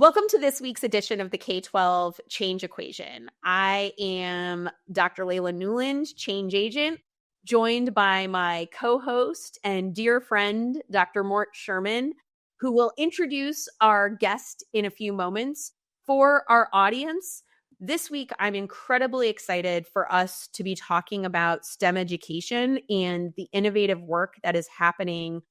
Welcome to this week's edition of the K-12 Change Equation. I am Dr. Leila Nuland, change agent, joined by my co-host and dear friend, Dr. Mort Sherman, who will introduce our guest in a few moments. For our audience, this week, I'm incredibly excited for us to be talking about STEM education and the innovative work that is happening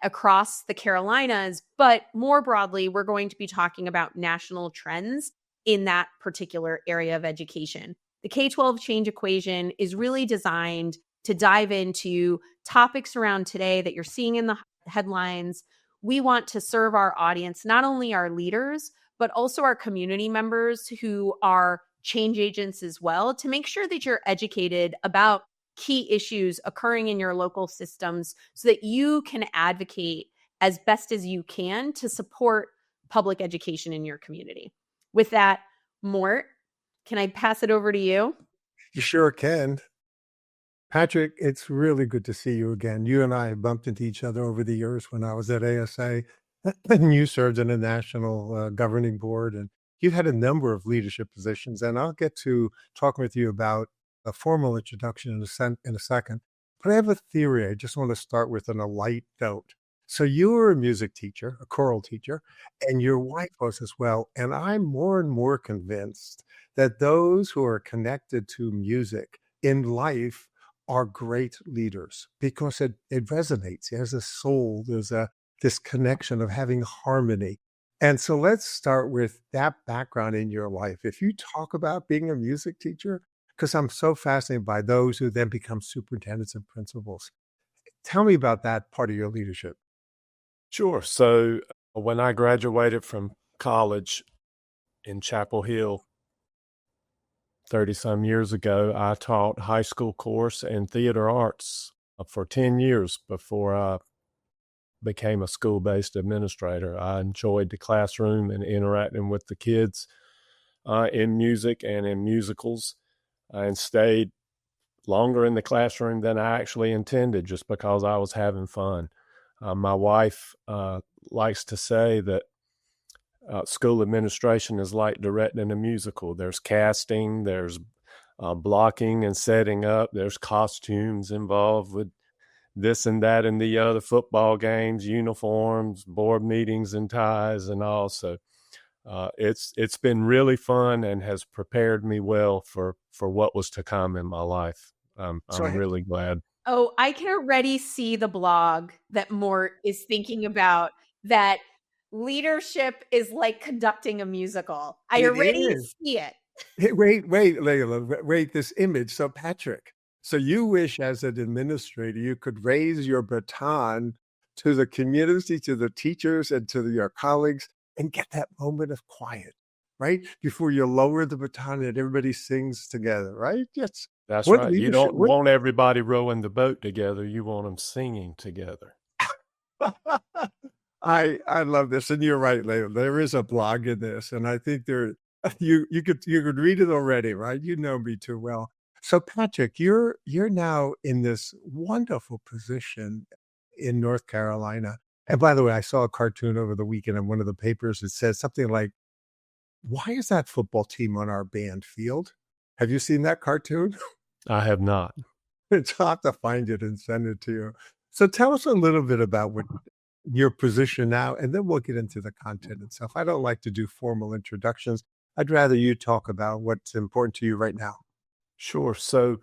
across the Carolinas, but more broadly, we're going to be talking about national trends in that particular area of education. The K-12 Change Equation is really designed to dive into topics around today that you're seeing in the headlines. We want to serve our audience, not only our leaders, but also our community members who are change agents as well, to make sure that you're educated about key issues occurring in your local systems so that you can advocate as best as you can to support public education in your community. With that, Mort, can I pass it over to you? You sure can. Patrick, it's really good to see you again. You and I have bumped into each other over the years when I was at ASA, and you served in a national governing board, and you've had a number of leadership positions, and I'll get to talking with you about a formal introduction in a second. But I have a theory I just want to start with on a light note. So you were a music teacher, a choral teacher, and your wife was as well. And I'm more and more convinced that those who are connected to music in life are great leaders because it resonates. There's a soul, this connection of having harmony. And so let's start with that background in your life. If you talk about being a music teacher, because I'm so fascinated by those who then become superintendents and principals. Tell me about that part of your leadership. Sure. So when I graduated from college in Chapel Hill 30-some years ago, I taught high school course and theater arts for 10 years before I became a school-based administrator. I enjoyed the classroom and interacting with the kids in music and in musicals. And stayed longer in the classroom than I actually intended just because I was having fun. My wife likes to say that school administration is like directing a musical. There's casting, there's blocking and setting up, there's costumes involved with this and that and the other, football games, uniforms, board meetings and ties and all. So it's been really fun and has prepared me well for what was to come in my life. I'm really glad. Oh, I can already see the blog that Mort is thinking about, that leadership is like conducting a musical. I already see it. Wait, Leila, wait, this image. So Patrick, so you wish as an administrator, you could raise your baton to the community, to the teachers and to your colleagues, and get that moment of quiet, right? Before you lower the baton and everybody sings together, right? Yes. That's right. You don't want everybody rowing the boat together. You want them singing together. I love this. And you're right, Leila. There is a blog in this. And I think you could read it already, right? You know me too well. So Patrick, you're now in this wonderful position in North Carolina. And by the way, I saw a cartoon over the weekend in one of the papers that said something like, "Why is that football team on our band field?" Have you seen that cartoon? I have not. I'll have to find it and send it to you. So tell us a little bit about what your position now, and then we'll get into the content itself. I don't like to do formal introductions. I'd rather you talk about what's important to you right now. Sure. So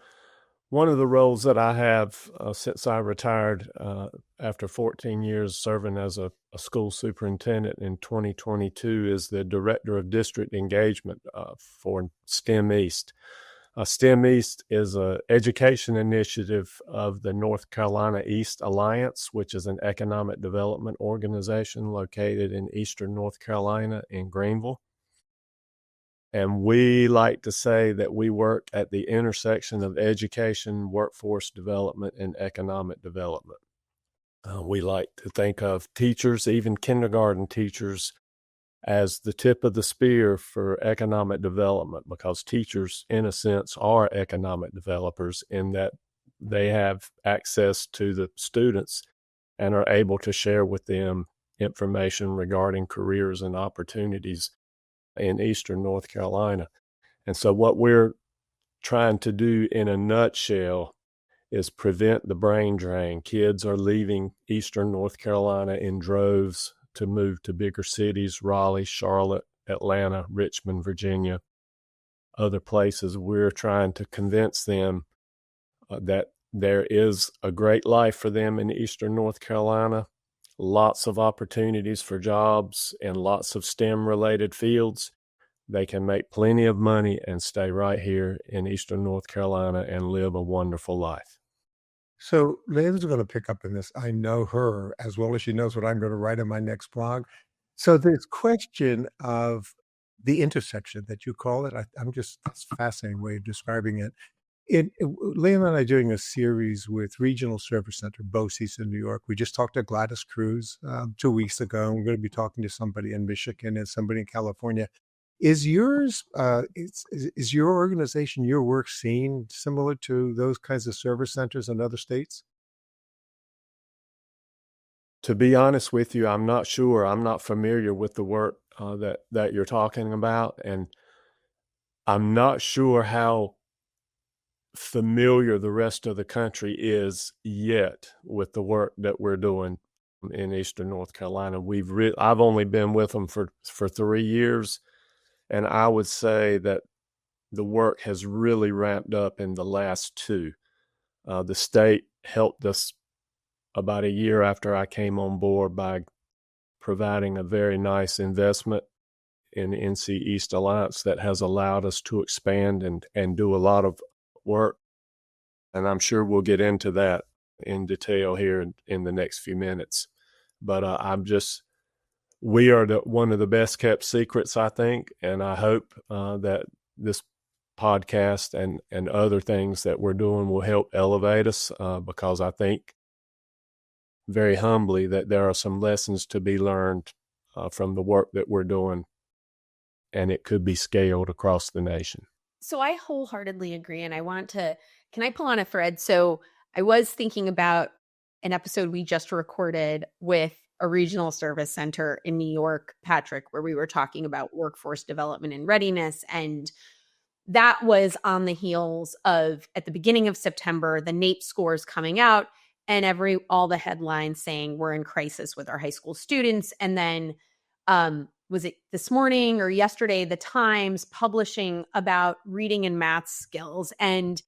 one of the roles that I have since I retired after 14 years serving as a school superintendent in 2022 is the Director of District Engagement for STEM East. STEM East is an education initiative of the North Carolina East Alliance, which is an economic development organization located in eastern North Carolina in Greenville. And we like to say that we work at the intersection of education, workforce development, and economic development. We like to think of teachers, even kindergarten teachers, as the tip of the spear for economic development, because teachers, in a sense, are economic developers in that they have access to the students and are able to share with them information regarding careers and opportunities in Eastern North Carolina. And so what we're trying to do in a nutshell is prevent the brain drain. Kids are leaving Eastern North Carolina in droves to move to bigger cities, Raleigh, Charlotte, Atlanta, Richmond, Virginia, other places. We're trying to convince them that there is a great life for them in Eastern North Carolina, lots of opportunities for jobs in lots of STEM-related fields. They can make plenty of money and stay right here in Eastern North Carolina and live a wonderful life. So Leila's going to pick up in this. I know her as well as she knows what I'm going to write in my next blog. So this question of the intersection that you call it, that's a fascinating way of describing it. Leila and I are doing a series with Regional Service Center, BOCES in New York. We just talked to Gladys Cruz 2 weeks ago. And we're going to be talking to somebody in Michigan and somebody in California. Is yours, is your organization, your work seen similar to those kinds of service centers in other states? To be honest with you, I'm not sure. I'm not familiar with the work that you're talking about, and I'm not sure how familiar the rest of the country is yet with the work that we're doing in Eastern North Carolina. I've only been with them for 3 years, and I would say that the work has really ramped up in the last 2. The state helped us about a year after I came on board by providing a very nice investment in NC East Alliance that has allowed us to expand and do a lot of work. And I'm sure we'll get into that in detail here in the next few minutes. But we are one of the best kept secrets, I think. And I hope that this podcast and other things that we're doing will help elevate us, because I think very humbly that there are some lessons to be learned from the work that we're doing, and it could be scaled across the nation. So I wholeheartedly agree. And can I pull on a thread? So I was thinking about an episode we just recorded with a regional service center in New York, Patrick, where we were talking about workforce development and readiness. And that was on the heels of, at the beginning of September, the NAEP scores coming out and all the headlines saying we're in crisis with our high school students. And then was it this morning or yesterday, the Times publishing about reading and math skills. And,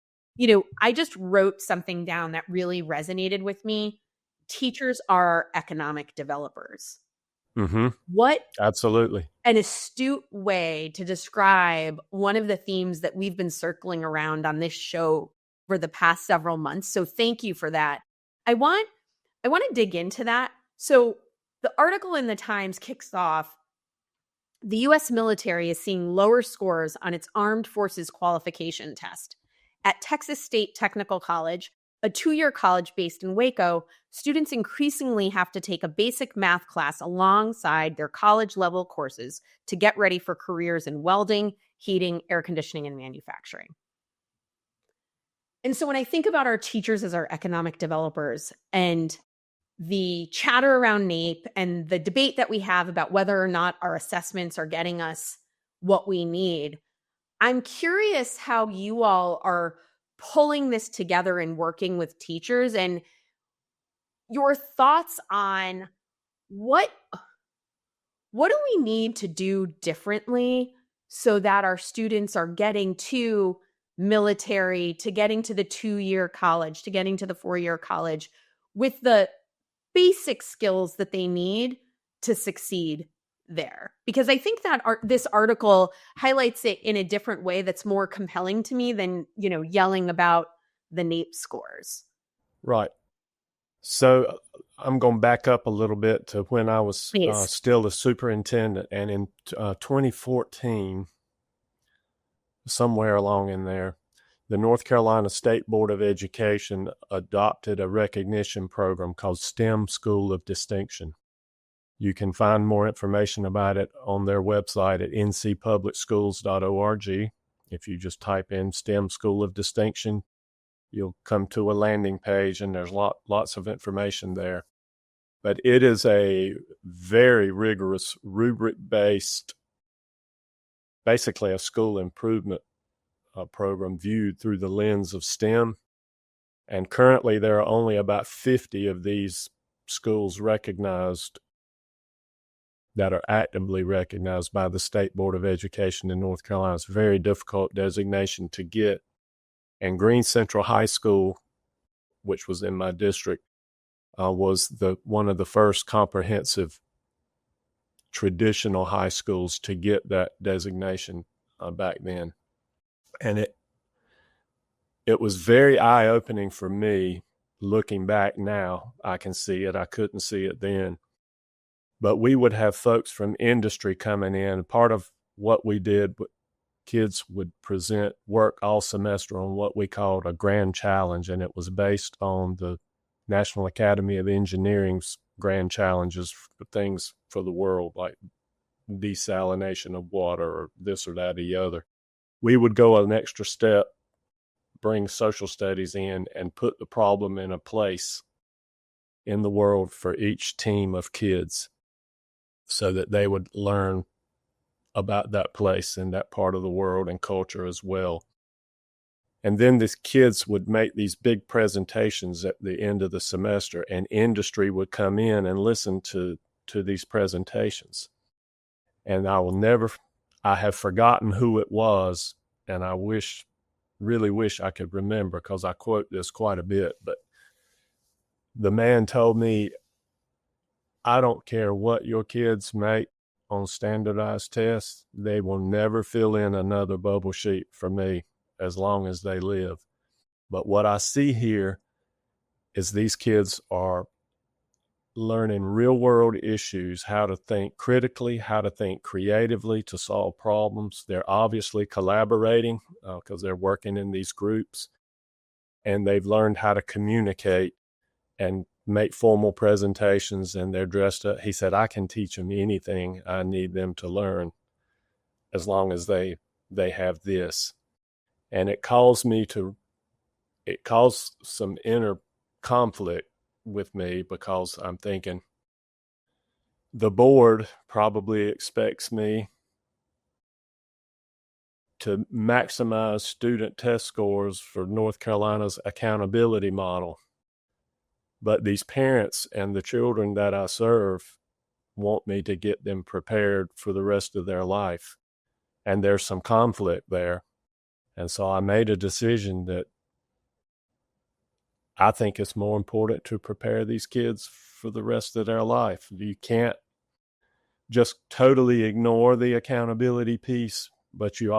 I just wrote something down that really resonated with me. Teachers are economic developers. Mm-hmm. What Absolutely an astute way to describe one of the themes that we've been circling around on this show for the past several months. So thank you for that. I want to dig into that. So the article in the Times kicks off, the U.S. military is seeing lower scores on its armed forces qualification test. At Texas State Technical College, a 2-year college based in Waco, students increasingly have to take a basic math class alongside their college-level courses to get ready for careers in welding, heating, air conditioning, and manufacturing. And so when I think about our teachers as our economic developers and the chatter around NAEP and the debate that we have about whether or not our assessments are getting us what we need, I'm curious how you all are pulling this together and working with teachers, and your thoughts on what do we need to do differently so that our students are getting to military, to getting to the 2-year college, to getting to the 4-year college with the basic skills that they need to succeed there. Because I think that this article highlights it in a different way that's more compelling to me than, yelling about the NAEP scores. right. So I'm going to back up a little bit to when I was still a superintendent, and in 2014, somewhere along in there, the North Carolina State Board of Education adopted a recognition program called STEM School of Distinction. You can find more information about it on their website at ncpublicschools.org. If you just type in STEM School of Distinction, you'll come to a landing page, and there's lots of information there. But it is a very rigorous rubric-based, basically a school improvement program viewed through the lens of STEM. And currently there are only about 50 of these schools recognized that are actively recognized by the State Board of Education in North Carolina. It's a very difficult designation to get. And Green Central High School, which was in my district, was one of the first comprehensive traditional high schools to get that designation back then. And it was very eye-opening for me. Looking back now, I can see it. I couldn't see it then. But we would have folks from industry coming in. Part of what we did, kids would present work all semester on what we called a grand challenge, and it was based on the National Academy of Engineering's grand challenges for things for the world, like desalination of water or this or that or the other. We would go an extra step, bring social studies in, and put the problem in a place in the world for each team of kids so that they would learn about that place and that part of the world and culture as well. And then these kids would make these big presentations at the end of the semester, and industry would come in and listen to these presentations. And I have forgotten who it was, and I really wish I could remember, because I quote this quite a bit, but the man told me, I don't care what your kids make on standardized tests, they will never fill in another bubble sheet for me as long as they live. But what I see here is these kids are learning real world issues, how to think critically, how to think creatively to solve problems. They're obviously collaborating because they're working in these groups, and they've learned how to communicate and make formal presentations, and they're dressed up. He said, I can teach them anything I need them to learn as long as they have this. And it caused some inner conflict with me, because I'm thinking the board probably expects me to maximize student test scores for North Carolina's accountability model. But these parents and the children that I serve want me to get them prepared for the rest of their life. And there's some conflict there. And so I made a decision that I think it's more important to prepare these kids for the rest of their life. You can't just totally ignore the accountability piece, but it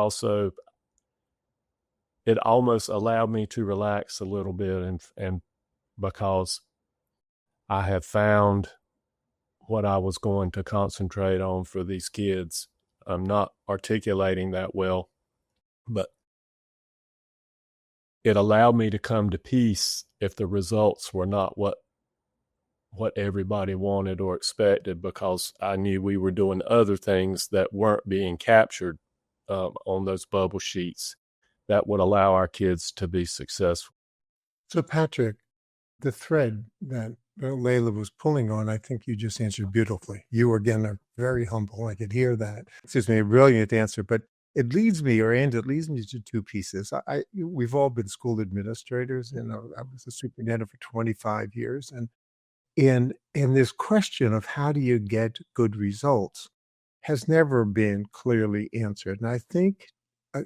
almost allowed me to relax a little bit, and because I have found what I was going to concentrate on for these kids. I'm not articulating that well, but it allowed me to come to peace if the results were not what everybody wanted or expected, because I knew we were doing other things that weren't being captured on those bubble sheets that would allow our kids to be successful. So, Patrick, the thread that Leila was pulling on, I think you just answered beautifully. You, again, are very humble. I could hear that. Excuse me, a brilliant answer. But it leads me to two pieces. We've all been school administrators, and I was a superintendent for 25 years. And this question of how do you get good results has never been clearly answered. And I think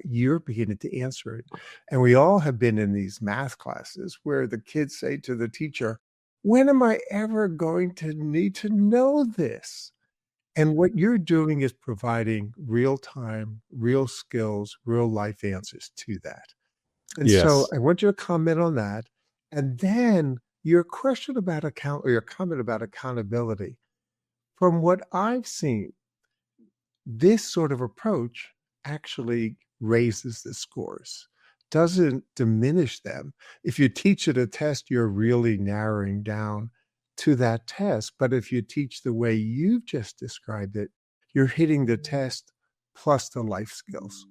you're beginning to answer it. And we all have been in these math classes where the kids say to the teacher, when am I ever going to need to know this? And what you're doing is providing real time, real skills, real life answers to that. And Yes. So I want you to comment on that. And then your question about your comment about accountability. From what I've seen, this sort of approach actually raises the scores, doesn't diminish them. If you teach it a test, you're really narrowing down to that test. But if you teach the way you've just described it, you're hitting the test plus the life skills.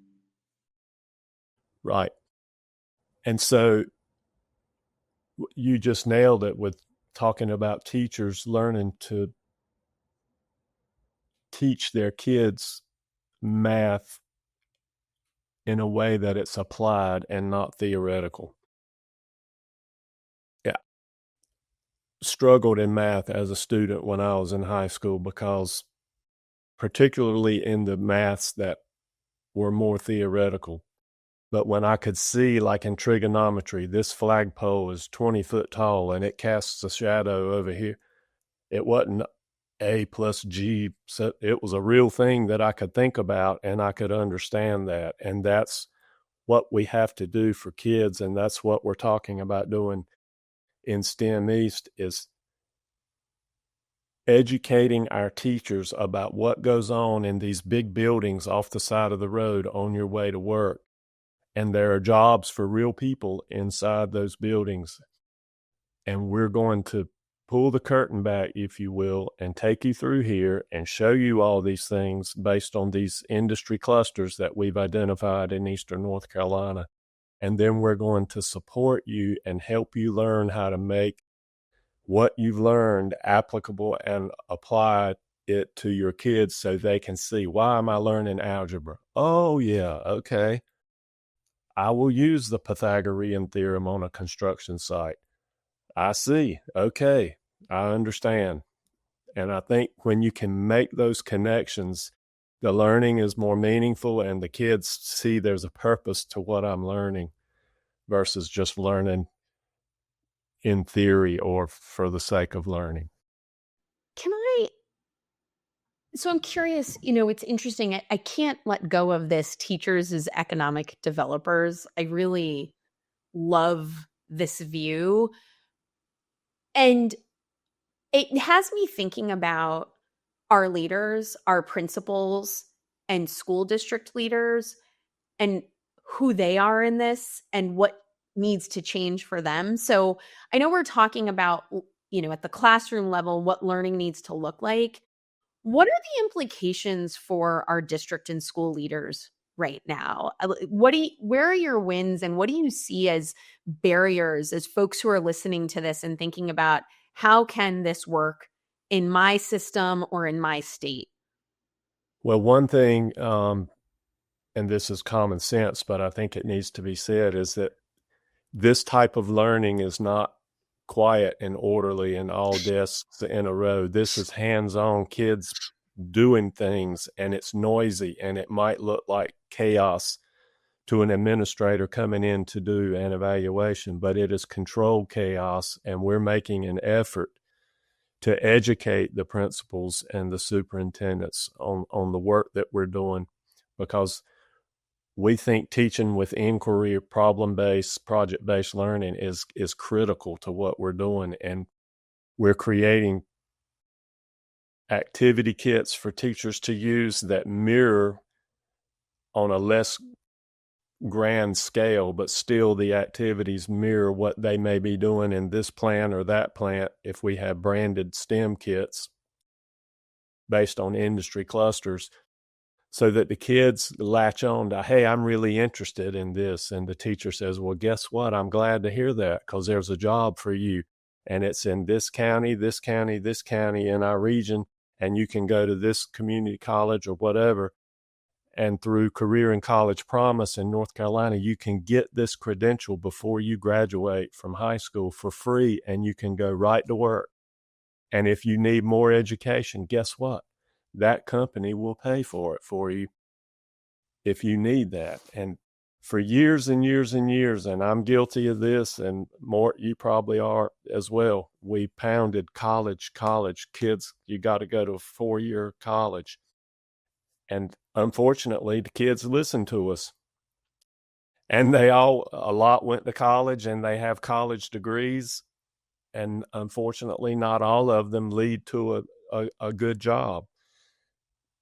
Right. And so you just nailed it with talking about teachers learning to teach their kids math in a way that it's applied and not theoretical. Yeah. Struggled in math as a student when I was in high school, because particularly in the maths that were more theoretical. But when I could see, like in trigonometry, this flagpole is 20 foot tall and it casts a shadow over here, it wasn't A plus G. So it was a real thing that I could think about, and I could understand that. And that's what we have to do for kids. And that's what we're talking about doing in STEM East, is educating our teachers about what goes on in these big buildings off the side of the road on your way to work. And there are jobs for real people inside those buildings. And we're going to pull the curtain back, if you will, and take you through here and show you all these things based on these industry clusters that we've identified in Eastern North Carolina. And then we're going to support you and help you learn how to make what you've learned applicable and apply it to your kids, so they can see, why am I learning algebra? Oh, yeah, okay. I will use the Pythagorean theorem on a construction site. I see. Okay, I understand. And I think when you can make those connections, the learning is more meaningful, and the kids see there's a purpose to what I'm learning versus just learning in theory or for the sake of learning. So I'm curious, it's interesting. I can't let go of this teachers as economic developers. I really love this view. And it has me thinking about our leaders, our principals, and school district leaders, and who they are in this and what needs to change for them. So I know we're talking about, at the classroom level, what learning needs to look like. What are the implications for our district and school leaders right now? Where are your wins, and what do you see as barriers, as folks who are listening to this and thinking about, how can this work in my system or in my state? Well, one thing, and this is common sense, but I think it needs to be said, is that this type of learning is not quiet and orderly and all desks in a row. This is hands-on, kids doing things, and it's noisy, and it might look like chaos to an administrator coming in to do an evaluation, but it is controlled chaos, and we're making an effort to educate the principals and the superintendents on the work that we're doing, because we think teaching with inquiry, problem-based, project-based learning is critical to what we're doing. And we're creating activity kits for teachers to use that mirror on a less grand scale, but still the activities mirror what they may be doing in this plant or that plant if we have branded STEM kits based on industry clusters, so that the kids latch on to, hey, I'm really interested in this. And the teacher says, well, guess what? I'm glad to hear that, because there's a job for you. And it's in this county, this county, this county in our region. And you can go to this community college or whatever. And through Career and College Promise in North Carolina, you can get this credential before you graduate from high school for free, and you can go right to work. And if you need more education, guess what? That company will pay for it for you if you need that. And for years and years and years, and I'm guilty of this, and Mort, you probably are as well, we pounded college, kids, you got to go to a 4-year college. And unfortunately, the kids listen to us. And a lot went to college, and they have college degrees. And unfortunately, not all of them lead to a good job.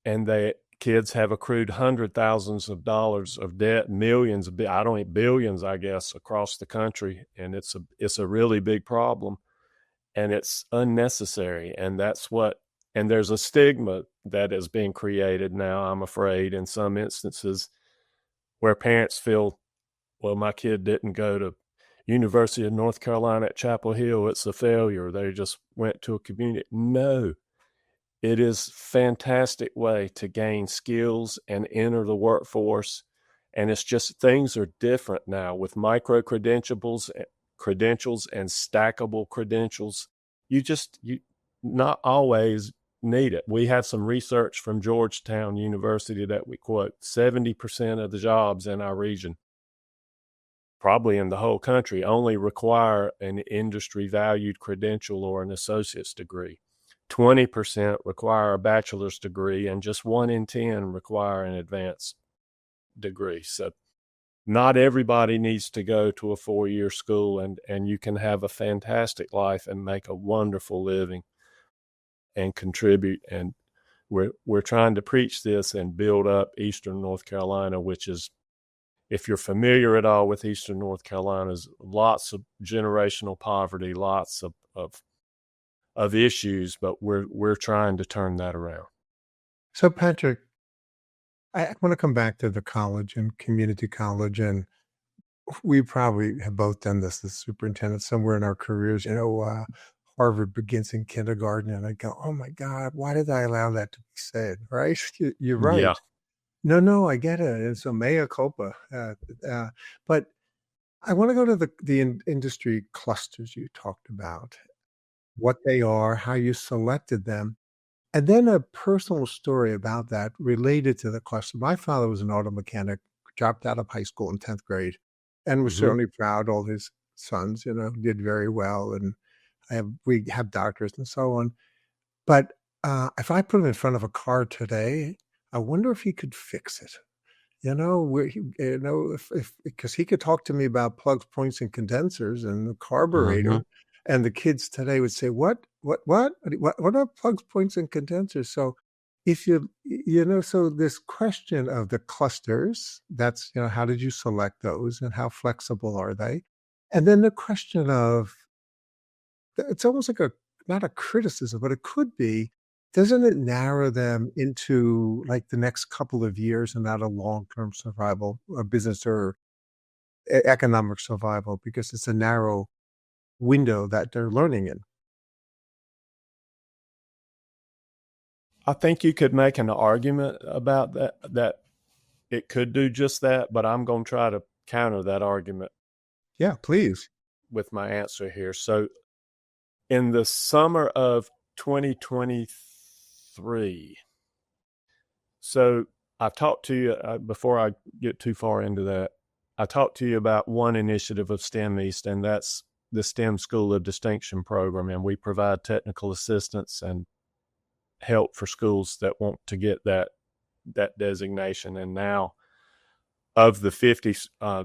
And the kids have accrued thousands of dollars of debt, millions, billions, I guess, across the country. And it's a really big problem, and it's unnecessary. And and there's a stigma that is being created now, I'm afraid, in some instances, where parents feel, well, my kid didn't go to University of North Carolina at Chapel Hill, it's a failure. They just went to a community. No, it is a fantastic way to gain skills and enter the workforce. And it's just things are different now with micro credentials and stackable credentials. You not always need it. We have some research from Georgetown University that we quote: 70% of the jobs in our region, probably in the whole country, only require an industry valued credential or an associate's degree. 20% require a bachelor's degree, and just 1 in 10 require an advanced degree. So not everybody needs to go to a 4-year school, and you can have a fantastic life and make a wonderful living and contribute. And we're trying to preach this and build up Eastern North Carolina, which is, if you're familiar at all with Eastern North Carolina, is lots of generational poverty, lots of issues, but we're trying to turn that around. So, Patrick, I want to come back to the college and community college, and we probably have both done this as superintendents somewhere in our careers. Harvard begins in kindergarten, and I go, oh my God, why did I allow that to be said? Right? You're right. Yeah. No, I get it. And so mea culpa. But I want to go to the industry clusters you talked about, what they are, how you selected them, and then a personal story about that related to the cluster. My father was an auto mechanic, dropped out of high school in 10th grade, and was certainly proud. All his sons, did very well, and we have doctors and so on. But if I put him in front of a car today, I wonder if he could fix it. Because he could talk to me about plugs, points, and condensers and the carburetor, and the kids today would say, "What are plugs, points, and condensers?" So, so this question of the clusters, that's how did you select those, and how flexible are they? And then the question of, it's almost like not a criticism, but it could be, doesn't it narrow them into like the next couple of years and not a long-term survival, or business or economic survival, because it's a narrow window that they're learning in? I think you could make an argument about that it could do just that, but I'm going to try to counter that argument. Yeah, please. With my answer here. So in the summer of 2023, so I've talked to you, before I get too far into that, I talked to you about one initiative of STEM East, and that's the STEM School of Distinction program. And we provide technical assistance and help for schools that want to get that designation. And now, of the 50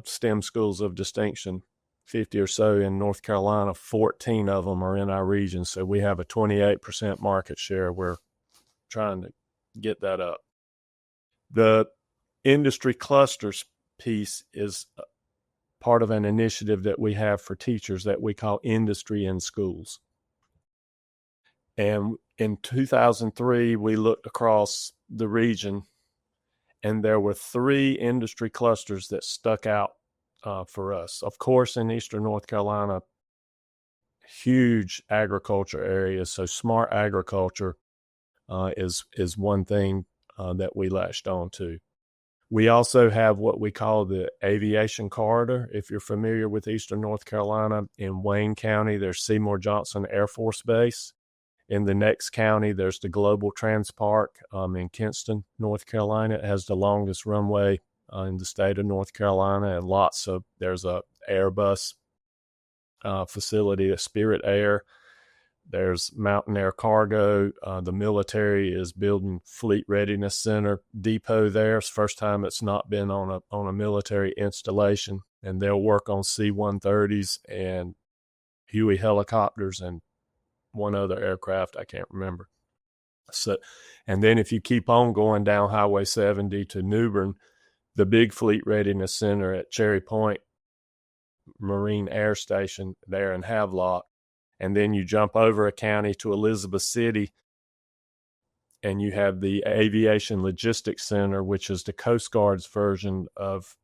STEM schools of distinction, 50 or so in North Carolina, 14 of them are in our region. So we have a 28% market share. We're trying to get that up. The industry clusters piece is part of an initiative that we have for teachers that we call Industry in Schools. And in 2003, we looked across the region, and there were 3 industry clusters that stuck out for us. Of course, in Eastern North Carolina, huge agriculture areas. So smart agriculture is one thing that we latched on to. We also have what we call the aviation corridor. If you're familiar with Eastern North Carolina, in Wayne County, there's Seymour Johnson Air Force Base. In the next county, there's the Global Trans Park in Kinston, North Carolina. It has the longest runway in the state of North Carolina, and there's a Airbus facility, a Spirit Air. There's Mountain Air Cargo. The military is building Fleet Readiness Center depot there. It's the first time it's not been on a military installation, and they'll work on C-130s and Huey helicopters and one other aircraft I can't remember. So, and then if you keep on going down Highway 70 to Newbern, the big Fleet Readiness Center at Cherry Point Marine Air Station there in Havelock, and then you jump over a county to Elizabeth City, and you have the Aviation Logistics Center, which is the Coast Guard's version of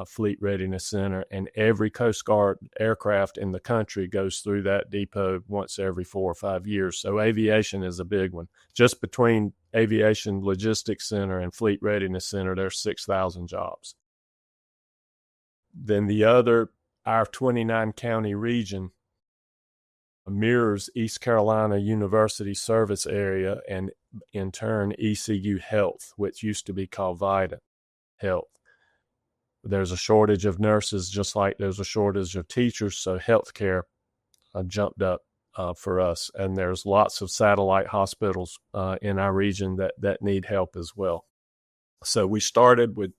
Fleet Readiness Center, and every Coast Guard aircraft in the country goes through that depot once every 4 or 5 years. So aviation is a big one. Just between Aviation Logistics Center and Fleet Readiness Center, there's 6,000 jobs. Then our 29 county region mirrors East Carolina University service area and in turn ECU Health, which used to be called Vidant Health. There's a shortage of nurses just like there's a shortage of teachers, so healthcare jumped up for us. And there's lots of satellite hospitals in our region that need help as well. So we started with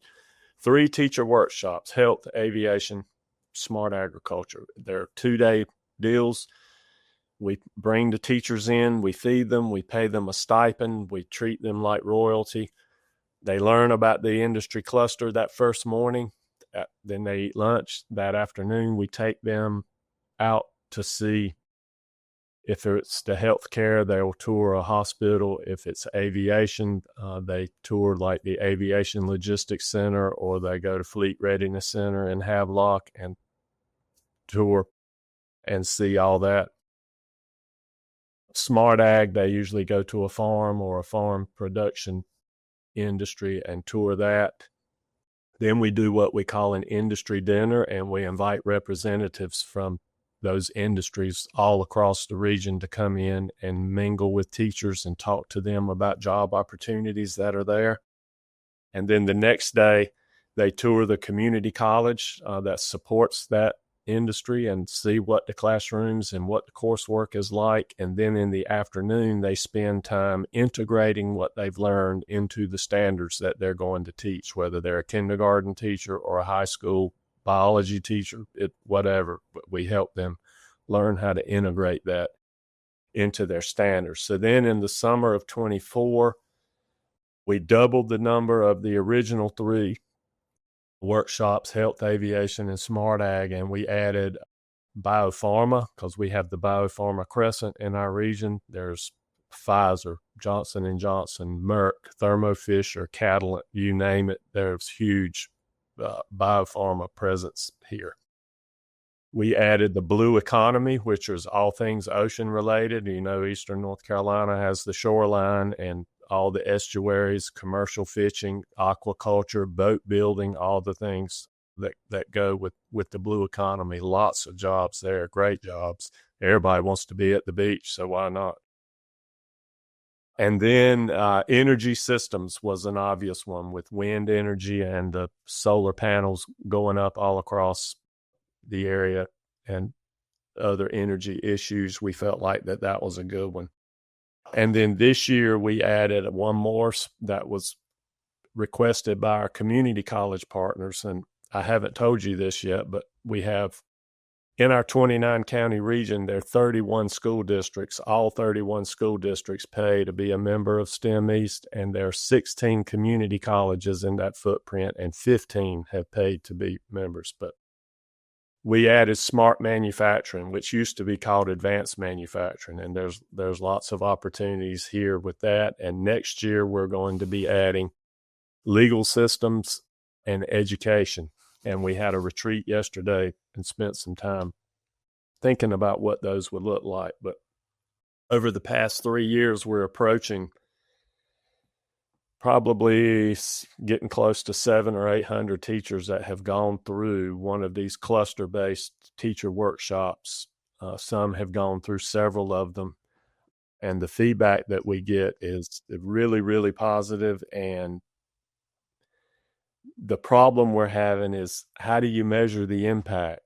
3 teacher workshops: health, aviation, smart agriculture. They're 2-day deals. We bring the teachers in, we feed them, we pay them a stipend, we treat them like royalty. They learn about the industry cluster that first morning. Then they eat lunch. That afternoon, we take them out to see if it's the healthcare, they'll tour a hospital. If it's aviation, they tour like the Aviation Logistics Center, or they go to Fleet Readiness Center in Havelock and tour and see all that. Smart ag, they usually go to a farm or a farm production industry and tour that. Then we do what we call an industry dinner, and we invite representatives from those industries all across the region to come in and mingle with teachers and talk to them about job opportunities that are there. And then the next day, they tour the community college that supports that industry and see what the classrooms and what the coursework is like. And then in the afternoon, they spend time integrating what they've learned into the standards that they're going to teach, whether they're a kindergarten teacher or a high school biology teacher, whatever. We help them learn how to integrate that into their standards. So then in the summer of 24, we doubled the number of the original 3 workshops, health, aviation, and smart ag, and we added biopharma because we have the biopharma crescent in our region. There's Pfizer, Johnson & Johnson, Merck, Thermo Fisher, Catalent, you name it. There's huge biopharma presence here. We added the blue economy, which is all things ocean related. You know, Eastern North Carolina has the shoreline and all the estuaries, commercial fishing, aquaculture, boat building, all the things that go with the blue economy. Lots of jobs there, great jobs. Everybody wants to be at the beach, so why not? And then energy systems was an obvious one with wind energy and the solar panels going up all across the area and other energy issues. We felt like that was a good one. And then this year we added one more that was requested by our community college partners. And I haven't told you this yet, but we have in our 29 county region, there are 31 school districts. All 31 school districts pay to be a member of STEM East, and there are 16 community colleges in that footprint, and 15 have paid to be members. But we added smart manufacturing, which used to be called advanced manufacturing, and there's lots of opportunities here with that. And next year we're going to be adding legal systems and education. And we had a retreat yesterday and spent some time thinking about what those would look like. But over the past 3 years, we're approaching probably getting close to 700 or 800 teachers that have gone through one of these cluster-based teacher workshops. Some have gone through several of them. And the feedback that we get is really, really positive. And the problem we're having is, how do you measure the impact?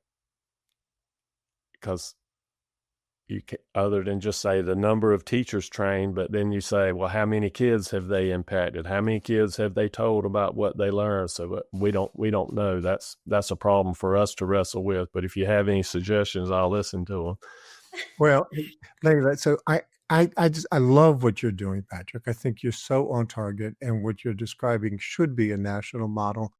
Because you can, other than just say the number of teachers trained, but then you say, well, how many kids have they impacted? How many kids have they told about what they learned? So we don't know. That's a problem for us to wrestle with. But if you have any suggestions, I'll listen to them. Well, Leila, so I love what you're doing, Patrick. I think you're so on target, and what you're describing should be a national model.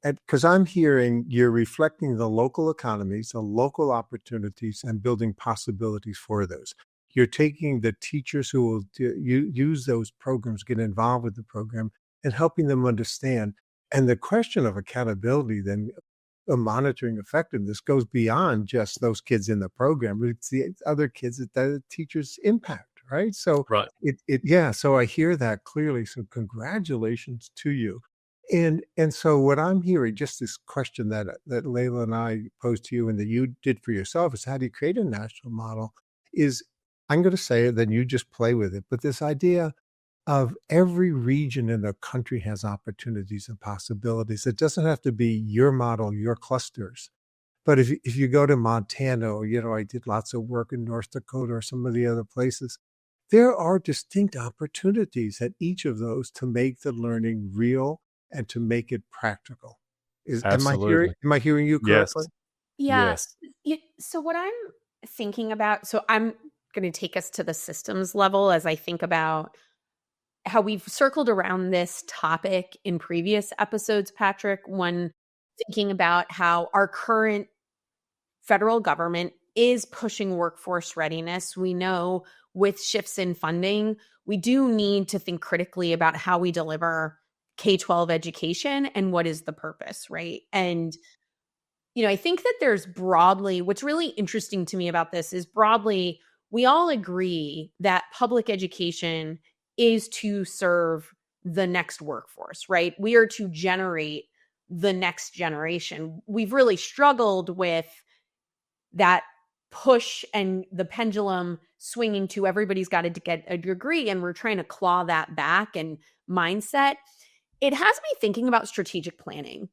Because I'm hearing you're reflecting the local economies, the local opportunities, and building possibilities for those. You're taking the teachers who will use those programs, get involved with the program, and helping them understand And the question of accountability then monitoring effectiveness goes beyond just those kids in the program, but it's the other kids that the teachers impact, right? So Right. so I hear that clearly. So congratulations to you. And so what I'm hearing, just this question that Leila and I posed to you and that you did for yourself, is how do you create a national model? Is I'm going to say it, then you just play with it. But this idea of every region in the country has opportunities and possibilities. It doesn't have to be your model, your clusters. But if you go to Montana, or, I did lots of work in North Dakota or some of the other places, there are distinct opportunities at each of those to make the learning real and to make it practical. Absolutely. Am I hearing you correctly? Yeah. Yes. So what I'm thinking about, so I'm going to take us to the systems level as I think about how we've circled around this topic in previous episodes, Patrick, when thinking about how our current federal government is pushing workforce readiness. We know with shifts in funding, we do need to think critically about how we deliver K-12 education and what is the purpose, right? And I think that there's broadly, what's really interesting to me about this is broadly, we all agree that public education is to serve the next workforce, right? We are to generate the next generation. We've really struggled with that push and the pendulum swinging to everybody's got to get a degree, and we're trying to claw that back and mindset. It has me thinking about strategic planning.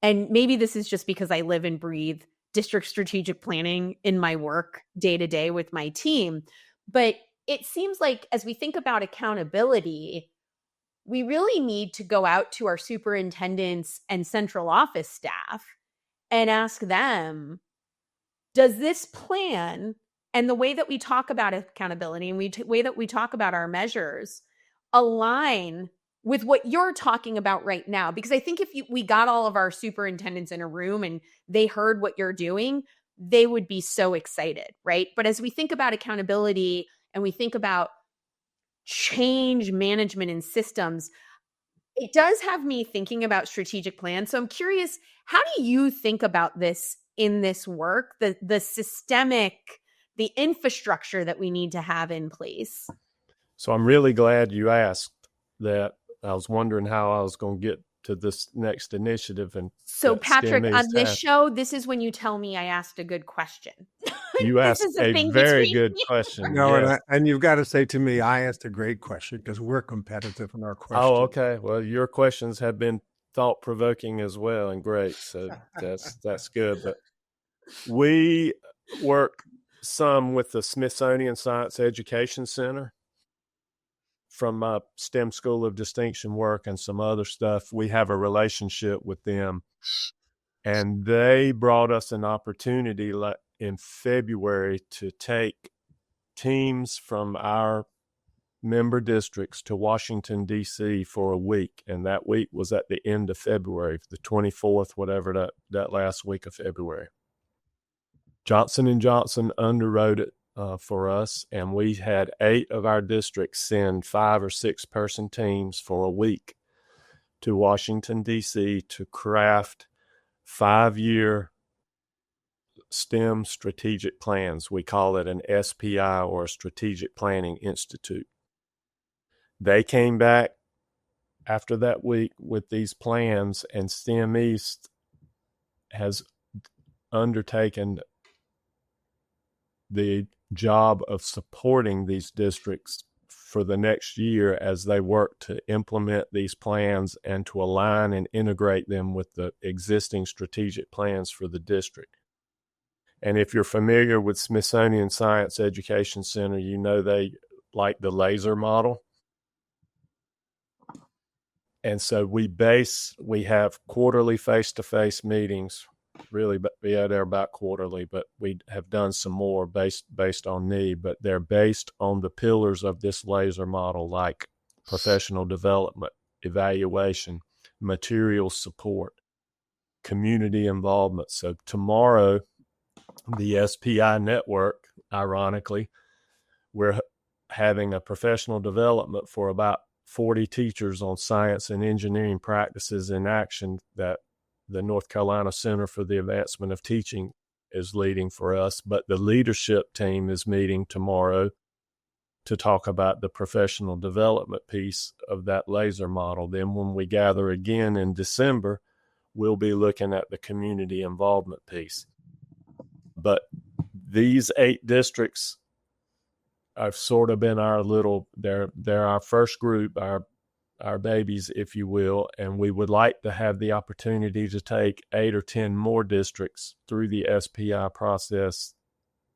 And maybe this is just because I live and breathe district strategic planning in my work day to day with my team. But it seems like as we think about accountability, we really need to go out to our superintendents and central office staff and ask them, does this plan and the way that we talk about accountability and way that we talk about our measures align with what you're talking about right now? Because I think if we got all of our superintendents in a room and they heard what you're doing, they would be so excited, right? But as we think about accountability and we think about change management and systems, it does have me thinking about strategic plans. So I'm curious, how do you think about this in this work, the systemic, the infrastructure that we need to have in place? So I'm really glad you asked that. I was wondering how I was going to get to this next initiative. And so Patrick, on this show, this is when you tell me I asked a good question. You asked a very good question. No, yes. and you've got to say to me, I asked a great question because we're competitive in our questions. Oh, okay. Well, your questions have been thought-provoking as well and great. So that's good. But we work some with the Smithsonian Science Education Center from my STEM School of Distinction work and some other stuff. We have a relationship with them, and they brought us an opportunity in February to take teams from our member districts to Washington, D.C. for a week. And that week was at the end of February, the 24th, whatever, that last week of February. Johnson & Johnson underwrote it for us, and we had 8 of our districts send 5 or 6 person teams for a week to Washington, D.C. to craft 5-year STEM strategic plans. We call it an SPI, or a Strategic Planning Institute. They came back after that week with these plans, and STEM East has undertaken the job of supporting these districts for the next year as they work to implement these plans and to align and integrate them with the existing strategic plans for the district. And if you're familiar with Smithsonian Science Education Center, you know they like the laser model. And so we have quarterly face-to-face meetings, really, but they're about quarterly, but we have done some more based on need, but they're based on the pillars of this laser model, like professional development, evaluation, material support, community involvement. So tomorrow, the SPI network, ironically, we're having a professional development for about 40 teachers on science and engineering practices in action that the North Carolina Center for the Advancement of Teaching is leading for us. But the leadership team is meeting tomorrow to talk about the professional development piece of that laser model. Then when we gather again in December, we'll be looking at the community involvement piece. But these 8 districts have sort of been our they're our first group, our babies, if you will, and we would like to have the opportunity to take 8 or 10 more districts through the SPI process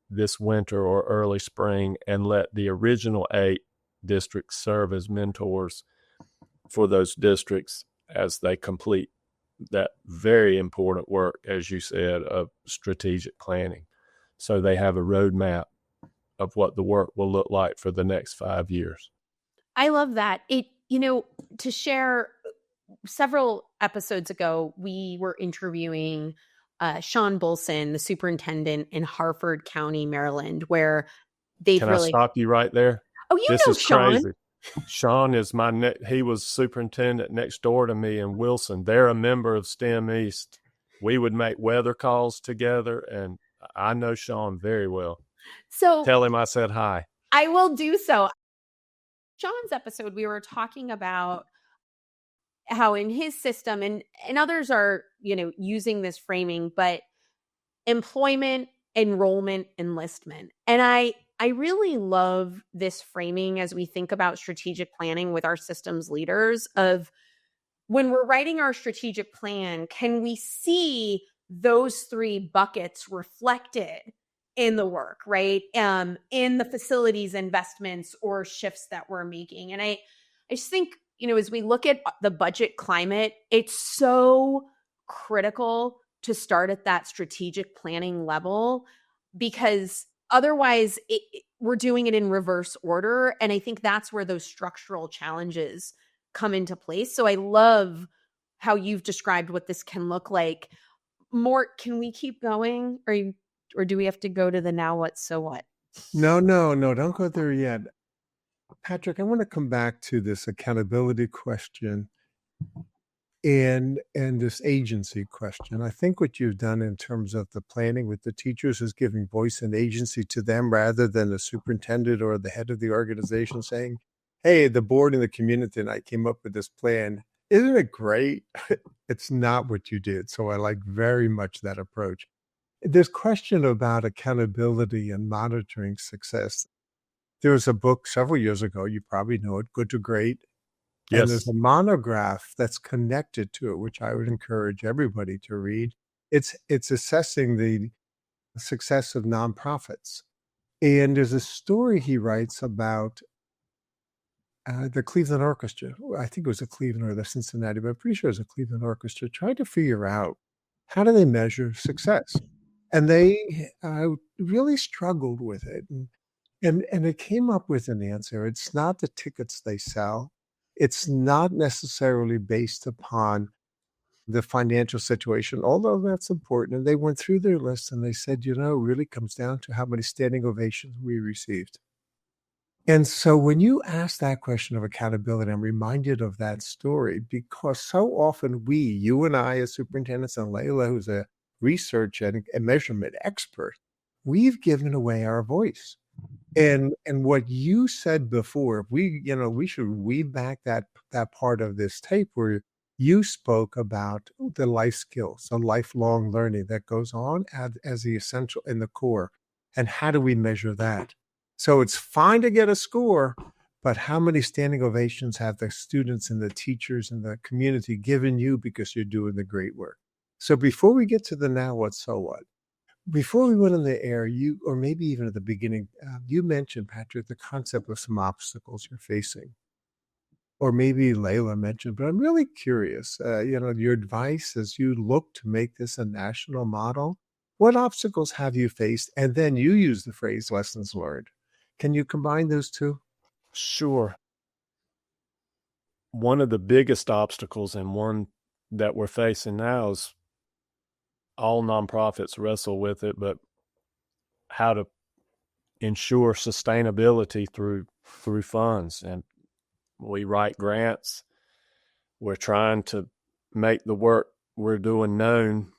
this winter or early spring and let the original 8 districts serve as mentors for those districts as they complete that very important work, as you said, of strategic planning. So they have a roadmap of what the work will look like for the next 5 years. I love that. To share, several episodes ago, we were interviewing Sean Bolson, the superintendent in Harford County, Maryland, where they've Can I stop you right there? Oh, you This know is Sean. Crazy. Sean is he was superintendent next door to me in Wilson. They're a member of STEM East. We would make weather calls together, and I know Sean very well. So tell him I said hi. I will do so. Sean's episode, we were talking about how in his system, and others are, using this framing, but employment, enrollment, enlistment. And I really love this framing as we think about strategic planning with our systems leaders of when we're writing our strategic plan, can we see those 3 buckets reflected in the work, right? In the facilities investments or shifts that we're making. And I just think, as we look at the budget climate, it's so critical to start at that strategic planning level, because otherwise we're doing it in reverse order. And I think that's where those structural challenges come into place. So I love how you've described what this can look like. Mort, can we keep going? Or do we have to go to the now what, so what? No, don't go there yet. Patrick, I want to come back to this accountability question and this agency question. I think what you've done in terms of the planning with the teachers is giving voice and agency to them rather than the superintendent or the head of the organization saying, hey, the board and the community and I came up with this plan. Isn't it great? It's not what you did. So I like very much that approach. This question about accountability and monitoring success. There was a book several years ago, you probably know it, Good to Great. Yes. And there's a monograph that's connected to it, which I would encourage everybody to read. It's assessing the success of nonprofits. And there's a story he writes about the Cleveland Orchestra. I think it was a Cleveland or the Cincinnati, but I'm pretty sure it was a Cleveland Orchestra, trying to figure out how do they measure success. And they really struggled with it. And it came up with an answer. It's not the tickets they sell. It's not necessarily based upon the financial situation, although that's important. And they went through their list and they said, it really comes down to how many standing ovations we received. And so when you ask that question of accountability, I'm reminded of that story because so often you and I as superintendents and Leila, who's a research and measurement expert, we've given away our voice. And what you said before, we should weave back that part of this tape where you spoke about the life skills, the lifelong learning that goes on as the essential in the core. And how do we measure that? So it's fine to get a score, but how many standing ovations have the students and the teachers and the community given you because you're doing the great work? So before we get to the now what, so what, before we went on the air, or maybe even at the beginning, you mentioned, Patrick, the concept of some obstacles you're facing. Or maybe Leila mentioned, but I'm really curious, your advice as you look to make this a national model, what obstacles have you faced? And then you use the phrase lessons learned. Can you combine those two? Sure. One of the biggest obstacles and one that we're facing now is all nonprofits wrestle with it, but how to ensure sustainability through funds. And We write grants. We're trying to make the work we're doing known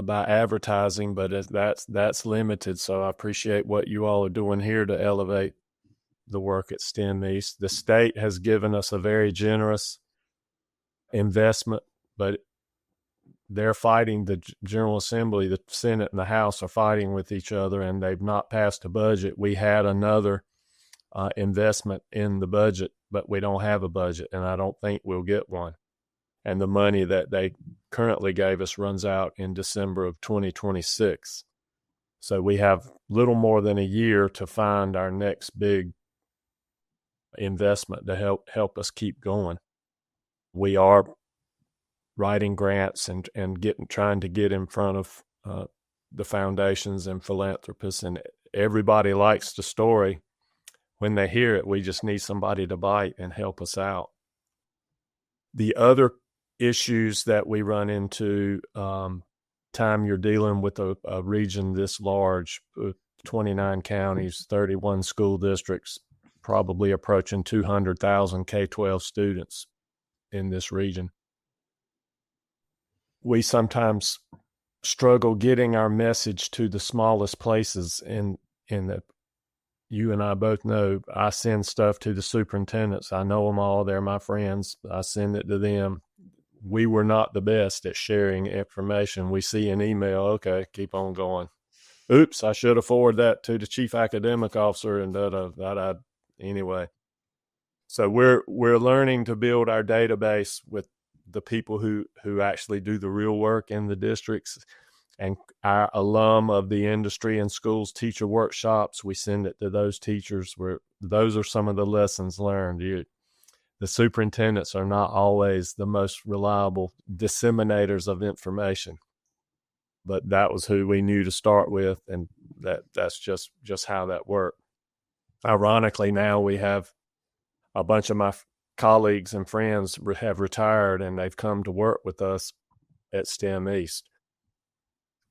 by advertising, but that's limited. So I appreciate what you all are doing here to elevate the work at STEM East. The state has given us a very generous investment, but they're fighting. The General Assembly, the Senate, and the House are fighting with each other, and they've not passed a budget. We had another investment in the budget, but we don't have a budget, and I don't think we'll get one. And the money that they currently gave us runs out in December of 2026. So we have little more than a year to find our next big investment to help us keep going. We are writing grants and trying to get in front of the foundations and philanthropists, and everybody likes the story. When they hear it, we just need somebody to bite and help us out. The other issues that we run into, time you're dealing with a region this large, 29 counties, 31 school districts, probably approaching 200,000 K-12 students in this region. We sometimes struggle getting our message to the smallest places in that. You and I both know I send stuff to the superintendents. I know them all. They're my friends. I send it to them. We were not the best at sharing information. We see an email. Okay, keep on going. Oops, I should have forwarded that to the chief academic officer and anyway. So we're learning to build our database with the people who actually do the real work in the districts, and our alum of the industry and schools teacher workshops. We send it to those teachers where those are some of the lessons learned. The superintendents are not always the most reliable disseminators of information, but that was who we knew to start with, and that's just how that worked. Ironically, now we have a bunch of my colleagues and friends have retired, and they've come to work with us at STEM East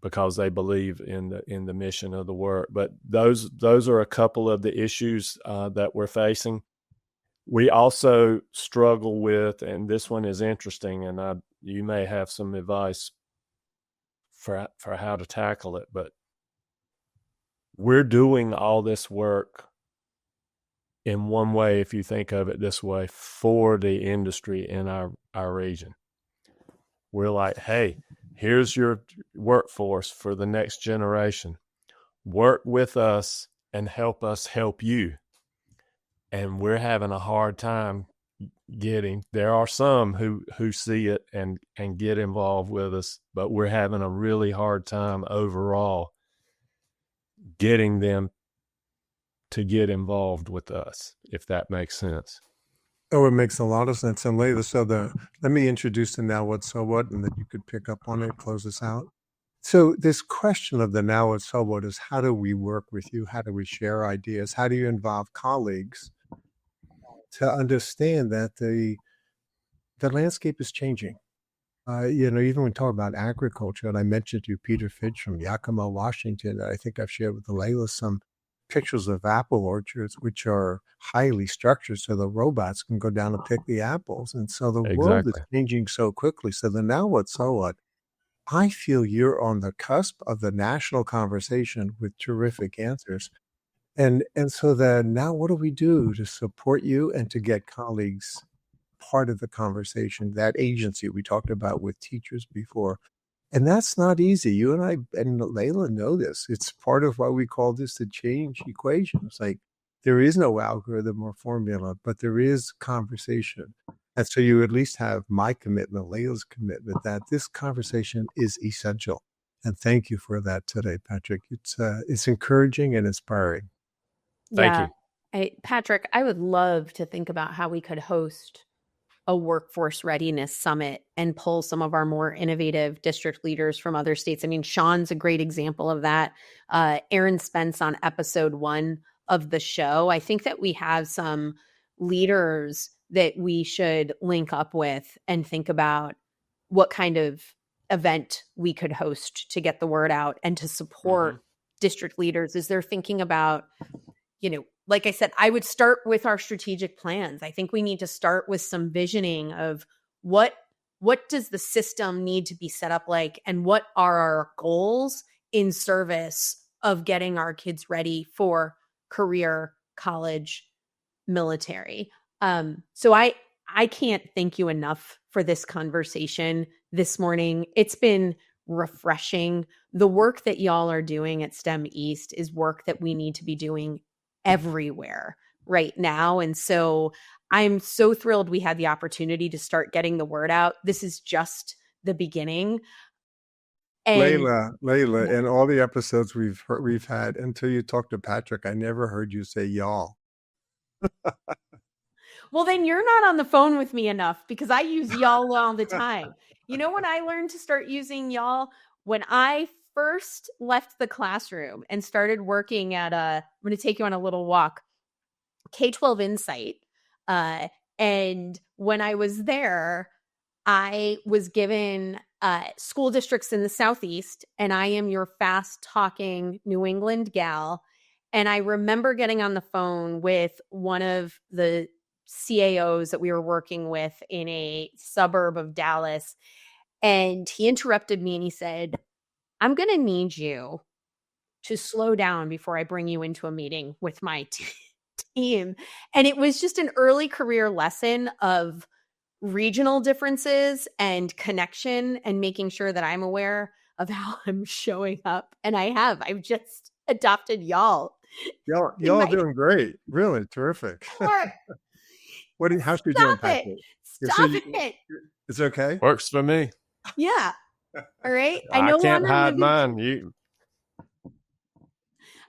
because they believe in the mission of the work. But those are a couple of the issues that we're facing. We also struggle with, and this one is interesting, and you may have some advice for how to tackle it, but we're doing all this work in one way, if you think of it this way, for the industry in our region. We're like, hey, here's your workforce for the next generation. Work with us and help us help you. And we're having a hard time there are some who see it and get involved with us, but we're having a really hard time overall getting them to get involved with us, if that makes sense. Oh, it makes a lot of sense. And Leila, let me introduce the now what, so what, and then you could pick up on it, close us out. So this question of the now what, so what is, how do we work with you? How do we share ideas? How do you involve colleagues to understand that the landscape is changing? Even when we talk about agriculture, and I mentioned to you Peter Fitch from Yakima, Washington, I think I've shared with Leila some pictures of apple orchards, which are highly structured so the robots can go down and pick the apples. And so the world is changing so quickly. So the now what, so what? I feel you're on the cusp of the national conversation with terrific answers. And so then now what do we do to support you and to get colleagues part of the conversation, that agency we talked about with teachers before? And that's not easy. You and I and Leila know this. It's part of why we call this the change equation. It's like there is no algorithm or formula, but there is conversation. And so you at least have my commitment, Leila's commitment, that this conversation is essential. And thank you for that today, Patrick. It's encouraging and inspiring. Thank you. Patrick, I would love to think about how we could host a workforce readiness summit and pull some of our more innovative district leaders from other states. I mean, Sean's a great example of that. Aaron Spence on episode 1 of the show. I think that we have some leaders that we should link up with and think about what kind of event we could host to get the word out and to support district leaders as they're thinking about, like I said, I would start with our strategic plans. I think we need to start with some visioning of what does the system need to be set up like, and what are our goals in service of getting our kids ready for career, college, military. So I can't thank you enough for this conversation this morning. It's been refreshing. The work that y'all are doing at STEM East is work that we need to be doing everywhere right now. And so I'm so thrilled we had the opportunity to start getting the word out. This is just the beginning. And Leila, in all the episodes we've had, until you talked to Patrick, I never heard you say y'all. Well, then you're not on the phone with me enough, because I use y'all all the time. You know when I learned to start using y'all? When I first left the classroom and started working at I'm going to take you on a little walk, K-12 Insight. And when I was there, I was given school districts in the Southeast, and I am your fast-talking New England gal. And I remember getting on the phone with one of the CAOs that we were working with in a suburb of Dallas. And he interrupted me and he said, I'm going to need you to slow down before I bring you into a meeting with my team. And it was just an early career lesson of regional differences and connection, and making sure that I'm aware of how I'm showing up. And I've just adopted y'all. Y'all doing great. Really terrific. How's she doing, Patrick? Stop it. It's okay? Works for me. Yeah. All right. I can't hide mine.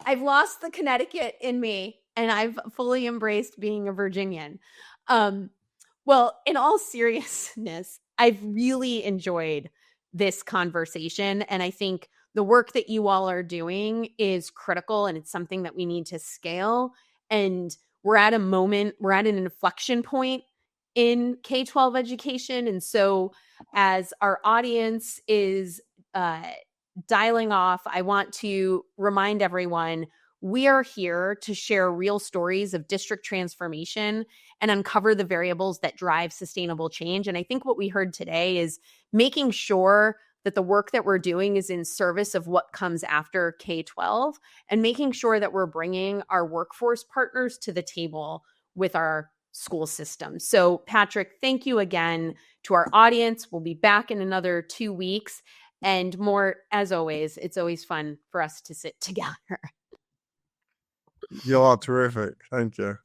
I've lost the Connecticut in me, and I've fully embraced being a Virginian. Well, in all seriousness, I've really enjoyed this conversation. And I think the work that you all are doing is critical, and it's something that we need to scale. And we're at an inflection point in K-12 education. And so as our audience is dialing off, I want to remind everyone, we are here to share real stories of district transformation and uncover the variables that drive sustainable change. And I think what we heard today is making sure that the work that we're doing is in service of what comes after K-12, and making sure that we're bringing our workforce partners to the table with our school system. So Patrick, thank you again. To our audience, we'll be back in another 2 weeks. And Mort, as always, it's always fun for us to sit together. You're all terrific. Thank you.